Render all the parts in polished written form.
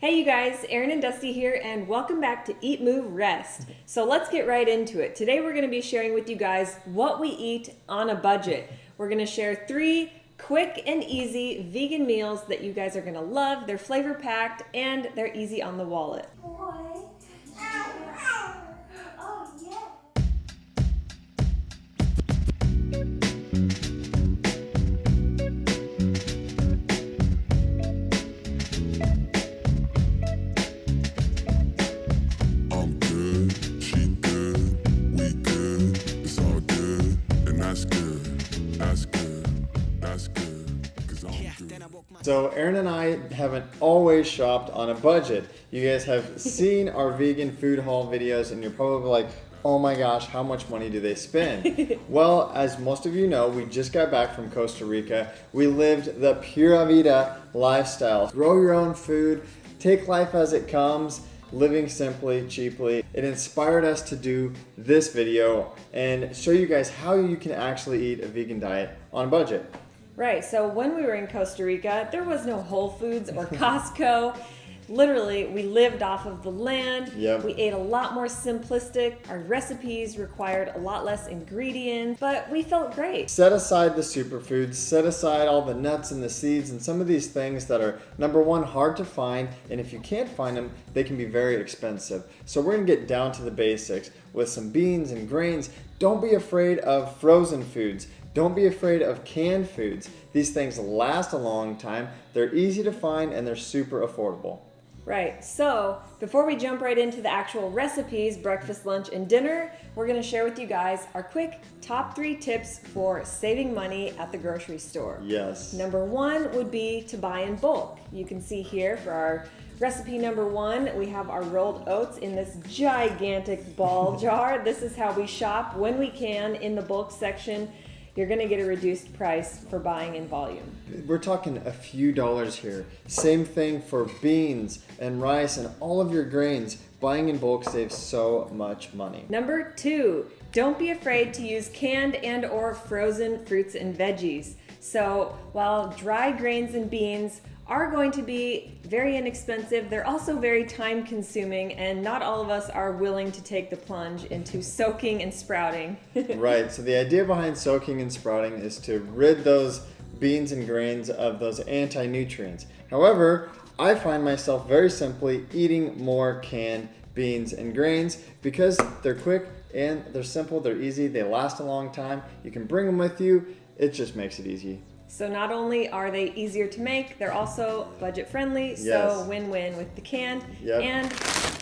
Hey you guys, Erin and Dusty here, and welcome back to Eat, Move, Rest. So let's get right into it. Today we're going to be sharing with you guys what we eat on a budget. We're going to share 3 quick and easy vegan meals that you guys are going to love. They're flavor packed and they're easy on the wallet. Oh, yeah. I'm good, she good, we good, it's all good, and that's good, that's good, that's good, cause I'm good. So Erin and I haven't always shopped on a budget. You guys have seen our vegan food haul videos and you're probably like, oh my gosh, how much money do they spend? Well, as most of you know, we just got back from Costa Rica. We lived the Pura Vida lifestyle. Grow your own food, take life as it comes, living simply, cheaply. It inspired us to do this video and show you guys how you can actually eat a vegan diet on a budget. Right, so when we were in Costa Rica, there was no Whole Foods or Costco. Literally, we lived off of the land. Yep. We ate a lot more simplistic. Our recipes required a lot less ingredients, but we felt great. Set aside the superfoods, set aside all the nuts and the seeds and some of these things that are, number one, hard to find, and if you can't find them, they can be very expensive. So we're gonna get down to the basics with some beans and grains. Don't be afraid of frozen foods. Don't be afraid of canned foods. These things last a long time, they're easy to find, and they're super affordable. Right, so before we jump right into the actual recipes, breakfast, lunch, and dinner, we're gonna share with you guys our quick top 3 tips for saving money at the grocery store. Yes. Number 1 would be to buy in bulk. You can see here for our recipe number 1, we have our rolled oats in this gigantic ball jar. This is how we shop when we can in the bulk section. You're gonna get a reduced price for buying in volume. We're talking a few dollars here. Same thing for beans and rice and all of your grains. Buying in bulk saves so much money. Number 2, don't be afraid to use canned and or frozen fruits and veggies. So while dry grains and beans are going to be very inexpensive, they're also very time consuming, and not all of us are willing to take the plunge into soaking and sprouting. Right, so the idea behind soaking and sprouting is to rid those beans and grains of those anti-nutrients. However, I find myself very simply eating more canned beans and grains because they're quick and they're simple, they're easy, they last a long time. You can bring them with you, it just makes it easy. So not only are they easier to make, they're also budget friendly, so Yes. win-win with the canned. Yep. And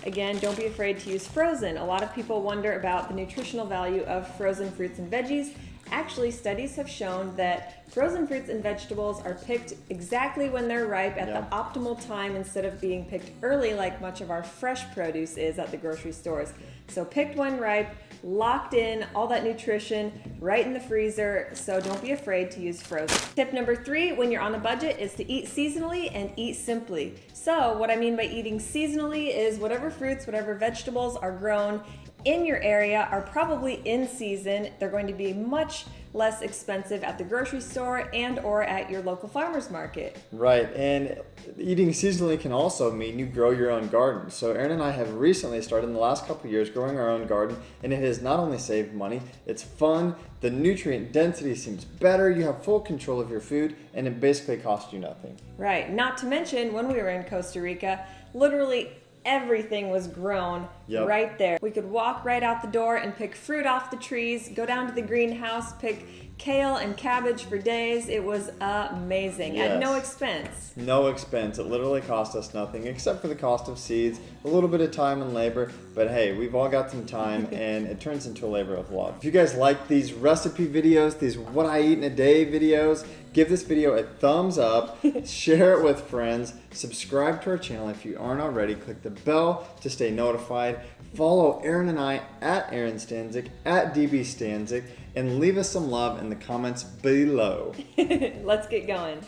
again, don't be afraid to use frozen. A lot of people wonder about the nutritional value of frozen fruits and veggies. Actually, studies have shown that frozen fruits and vegetables are picked exactly when they're ripe at Yep. the optimal time instead of being picked early like much of our fresh produce is at the grocery stores. So picked when ripe, locked in, all that nutrition right in the freezer, so don't be afraid to use frozen. Tip number 3, when you're on a budget, is to eat seasonally and eat simply. So what I mean by eating seasonally is whatever fruits, whatever vegetables are grown in your area are probably in season. They're going to be much less expensive at the grocery store and or at your local farmer's market. Right, and eating seasonally can also mean you grow your own garden. So Erin and I have recently started in the last couple of years growing our own garden, and it has not only saved money, it's fun, the nutrient density seems better, you have full control of your food, and it basically costs you nothing. Right, not to mention when we were in Costa Rica, literally everything was grown Yep. right there. We could walk right out the door and pick fruit off the trees, go down to the greenhouse, pick kale and cabbage for days. It was amazing at no Yes. expense. No expense, it literally cost us nothing except for the cost of seeds, a little bit of time and labor, but hey, we've all got some time and it turns into a labor of love. If you guys like these recipe videos, these what I eat in a day videos, give this video a thumbs up, share it with friends, subscribe to our channel if you aren't already, click the bell to stay notified, follow Erin and I at Erin Stanzik, at DB Stanzik, and leave us some love in the comments below. Let's get going.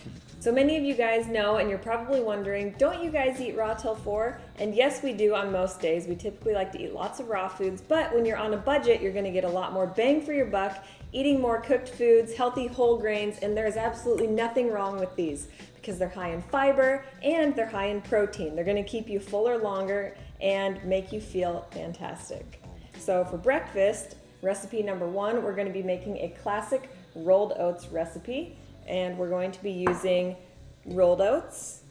So many of you guys know, and you're probably wondering, don't you guys eat raw till 4? And yes, we do on most days. We typically like to eat lots of raw foods, but when you're on a budget, you're gonna get a lot more bang for your buck, eating more cooked foods, healthy whole grains, and there's absolutely nothing wrong with these because they're high in fiber and they're high in protein. They're gonna keep you fuller longer and make you feel fantastic. So for breakfast, recipe number 1, we're gonna be making a classic rolled oats recipe. And we're going to be using rolled oats,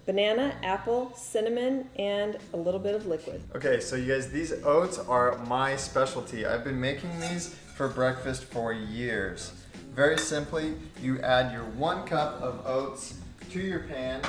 banana, apple, cinnamon, and a little bit of liquid. Okay, so you guys, these oats are my specialty. I've been making these for breakfast for years. Very simply, you add your 1 cup of oats to your pan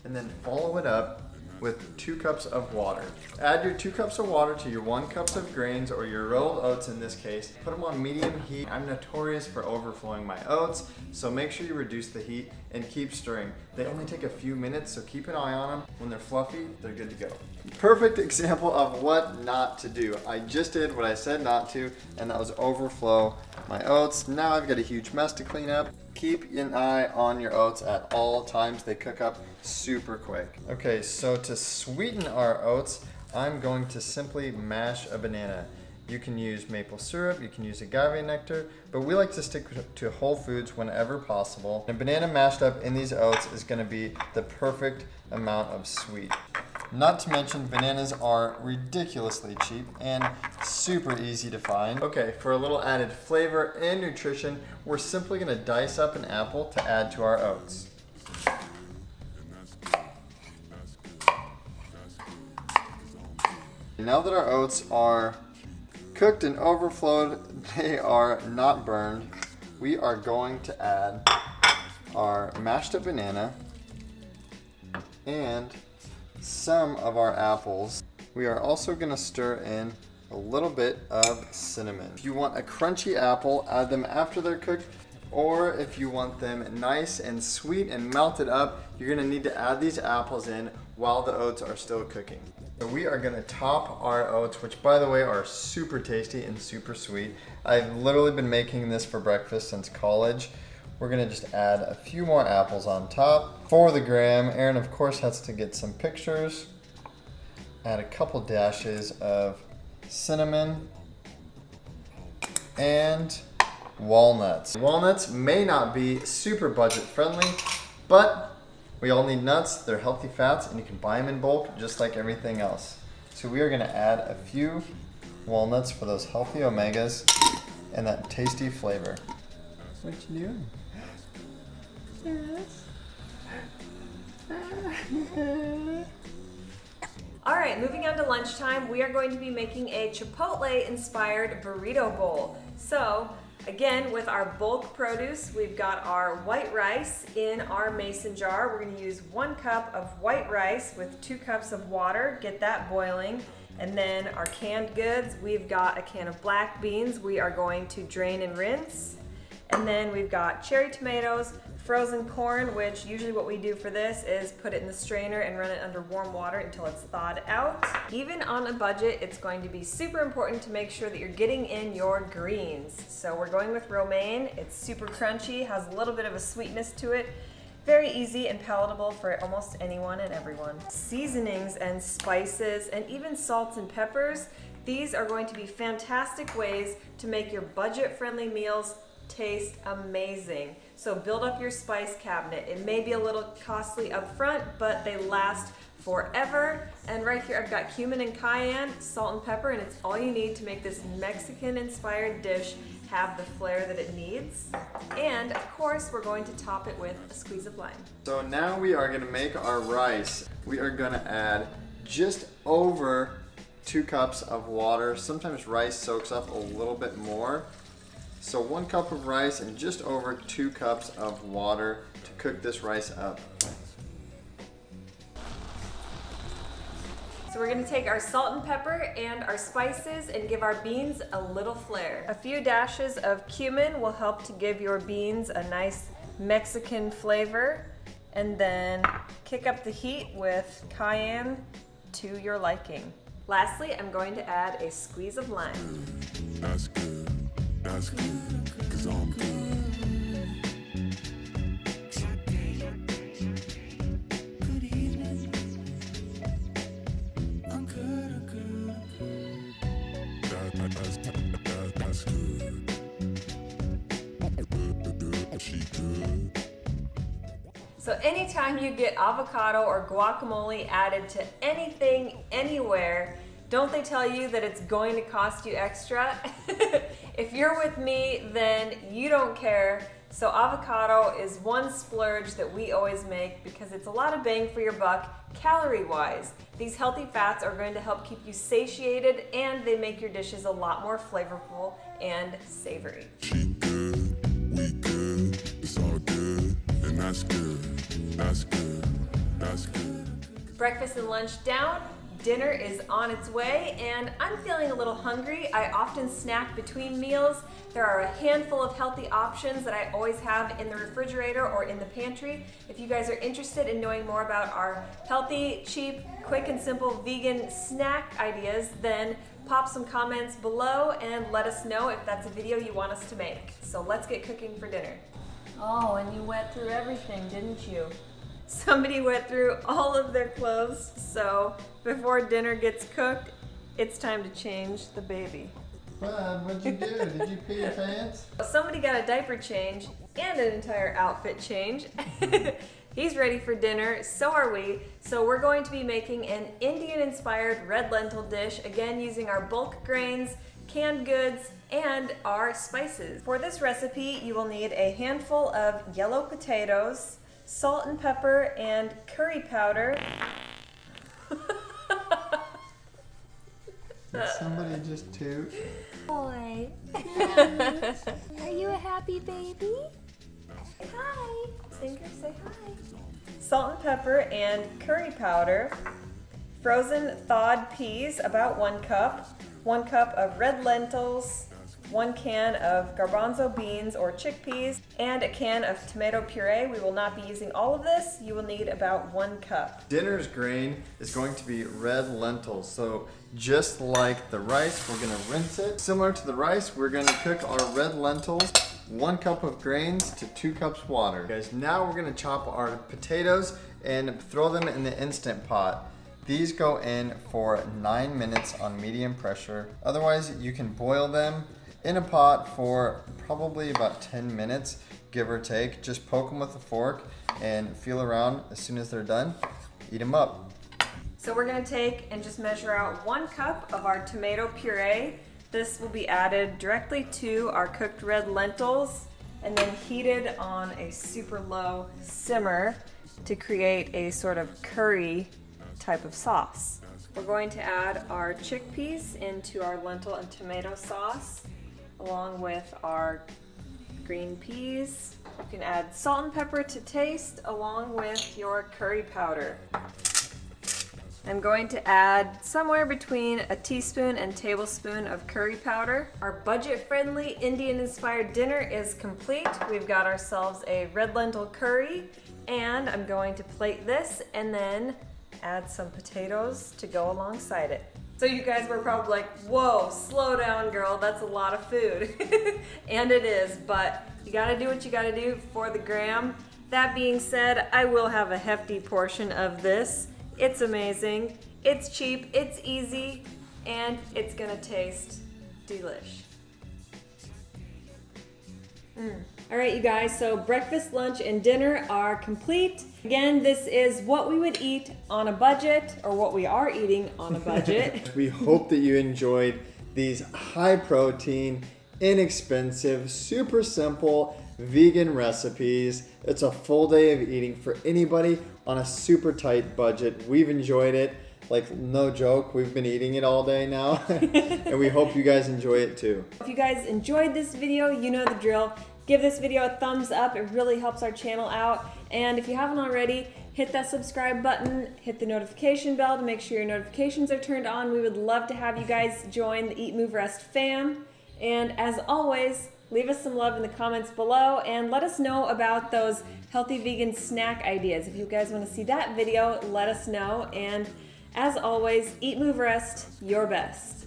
and then follow it up with 2 cups of water. Add your 2 cups of water to your 1 cup of grains, or your rolled oats in this case. Put them on medium heat. I'm notorious for overflowing my oats, so make sure you reduce the heat and keep stirring. They only take a few minutes, so keep an eye on them. When they're fluffy, they're good to go. Perfect example of what not to do. I just did what I said not to, and that was overflow my oats. Now I've got a huge mess to clean up. Keep an eye on your oats at all times. They cook up super quick. Okay, so to sweeten our oats, I'm going to simply mash a banana. You can use maple syrup, you can use agave nectar, but we like to stick to whole foods whenever possible. A banana mashed up in these oats is gonna be the perfect amount of sweet. Not to mention, bananas are ridiculously cheap and super easy to find. Okay, for a little added flavor and nutrition, we're simply gonna dice up an apple to add to our oats. Now that our oats are cooked and overflowed, they are not burned, we are going to add our mashed up banana and some of our apples. We are also going to stir in a little bit of cinnamon. If you want a crunchy apple, add them after they're cooked, or if you want them nice and sweet and melted up, you're going to need to add these apples in while the oats are still cooking. So we are going to top our oats, which by the way are super tasty and super sweet. I've literally been making this for breakfast since college. We're gonna just add a few more apples on top. For the gram, Aaron of course has to get some pictures. Add a couple dashes of cinnamon and walnuts. Walnuts may not be super budget friendly, but we all need nuts. They're healthy fats and you can buy them in bulk just like everything else. So we are gonna add a few walnuts for those healthy omegas and that tasty flavor. What you doing? All right, moving on to lunchtime, we are going to be making a Chipotle-inspired burrito bowl. So, again, with our bulk produce, we've got our white rice in our mason jar. We're gonna use 1 cup of white rice with 2 cups of water, get that boiling. And then our canned goods, we've got a can of black beans we are going to drain and rinse. And then we've got cherry tomatoes, frozen corn, which usually what we do for this is put it in the strainer and run it under warm water until it's thawed out. Even on a budget, it's going to be super important to make sure that you're getting in your greens. So we're going with romaine. It's super crunchy, has a little bit of a sweetness to it. Very easy and palatable for almost anyone and everyone. Seasonings and spices and even salts and peppers, these are going to be fantastic ways to make your budget-friendly meals taste amazing. So build up your spice cabinet. It may be a little costly up front, but they last forever. And right here I've got cumin and cayenne, salt and pepper, and it's all you need to make this Mexican-inspired dish have the flair that it needs. And of course, we're going to top it with a squeeze of lime. So now we are gonna make our rice. We are gonna add just over 2 cups of water. Sometimes rice soaks up a little bit more. So 1 cup of rice and just over 2 cups of water to cook this rice up. So we're gonna take our salt and pepper and our spices and give our beans a little flair. A few dashes of cumin will help to give your beans a nice Mexican flavor. And then kick up the heat with cayenne to your liking. Lastly, I'm going to add a squeeze of lime. That's good, 'cause I'm good. So anytime you get avocado or guacamole added to anything, anywhere, don't they tell you that it's going to cost you extra? If you're with me, then you don't care. So avocado is one splurge that we always make because it's a lot of bang for your buck calorie-wise. These healthy fats are going to help keep you satiated and they make your dishes a lot more flavorful and savory. She good, we good, it's all good, and that's good, that's good, that's good. Breakfast and lunch down, dinner is on its way, and I'm feeling a little hungry. I often snack between meals. There are a handful of healthy options that I always have in the refrigerator or in the pantry. If you guys are interested in knowing more about our healthy, cheap, quick and simple vegan snack ideas, then pop some comments below and let us know if that's a video you want us to make. So let's get cooking for dinner. Oh, and you went through everything, didn't you? Somebody went through all of their clothes, so before dinner gets cooked, it's time to change the baby. Bud, what'd you do? Did you pee your pants? Somebody got a diaper change and an entire outfit change. He's ready for dinner, so are we. So we're going to be making an Indian-inspired red lentil dish, again using our bulk grains, canned goods, and our spices. For this recipe, you will need a handful of yellow potatoes, salt and pepper, and curry powder. Did somebody just toot? Boy. Are you a happy baby? Hi. Singer, say hi. Salt and pepper and curry powder. Frozen thawed peas, about 1 cup. 1 cup of red lentils. 1 can of garbanzo beans or chickpeas, and a can of tomato puree. We will not be using all of this. You will need about 1 cup. Dinner's grain is going to be red lentils. So just like the rice, we're gonna rinse it. Similar to the rice, we're gonna cook our red lentils, 1 cup of grains to 2 cups water. Guys, now we're gonna chop our potatoes and throw them in the Instant Pot. These go in for 9 minutes on medium pressure. Otherwise, you can boil them in a pot for probably about 10 minutes, give or take. Just poke them with a fork and feel around. As soon as they're done, eat them up. So we're gonna take and just measure out 1 cup of our tomato puree. This will be added directly to our cooked red lentils and then heated on a super low simmer to create a sort of curry type of sauce. We're going to add our chickpeas into our lentil and tomato sauce along with our green peas. You can add salt and pepper to taste along with your curry powder. I'm going to add somewhere between a teaspoon and tablespoon of curry powder. Our budget-friendly Indian-inspired dinner is complete. We've got ourselves a red lentil curry, and I'm going to plate this and then add some potatoes to go alongside it. So you guys were probably like, whoa, slow down, girl, that's a lot of food. And it is, but you gotta do what you gotta do for the gram. That being said, I will have a hefty portion of this. It's amazing, it's cheap, it's easy, and it's gonna taste delish. All right, you guys, so breakfast, lunch, and dinner are complete. Again, this is what we would eat on a budget, or what we are eating on a budget. We hope that you enjoyed these high protein, inexpensive, super simple vegan recipes. It's a full day of eating for anybody on a super tight budget. We've enjoyed it. Like, no joke, we've been eating it all day now. And we hope you guys enjoy it too. If you guys enjoyed this video, you know the drill. Give this video a thumbs up, it really helps our channel out. And if you haven't already, hit that subscribe button, hit the notification bell to make sure your notifications are turned on. We would love to have you guys join the Eat, Move, Rest fam. And as always, leave us some love in the comments below and let us know about those healthy vegan snack ideas. If you guys want to see that video, let us know. And as always, eat, move, rest your best.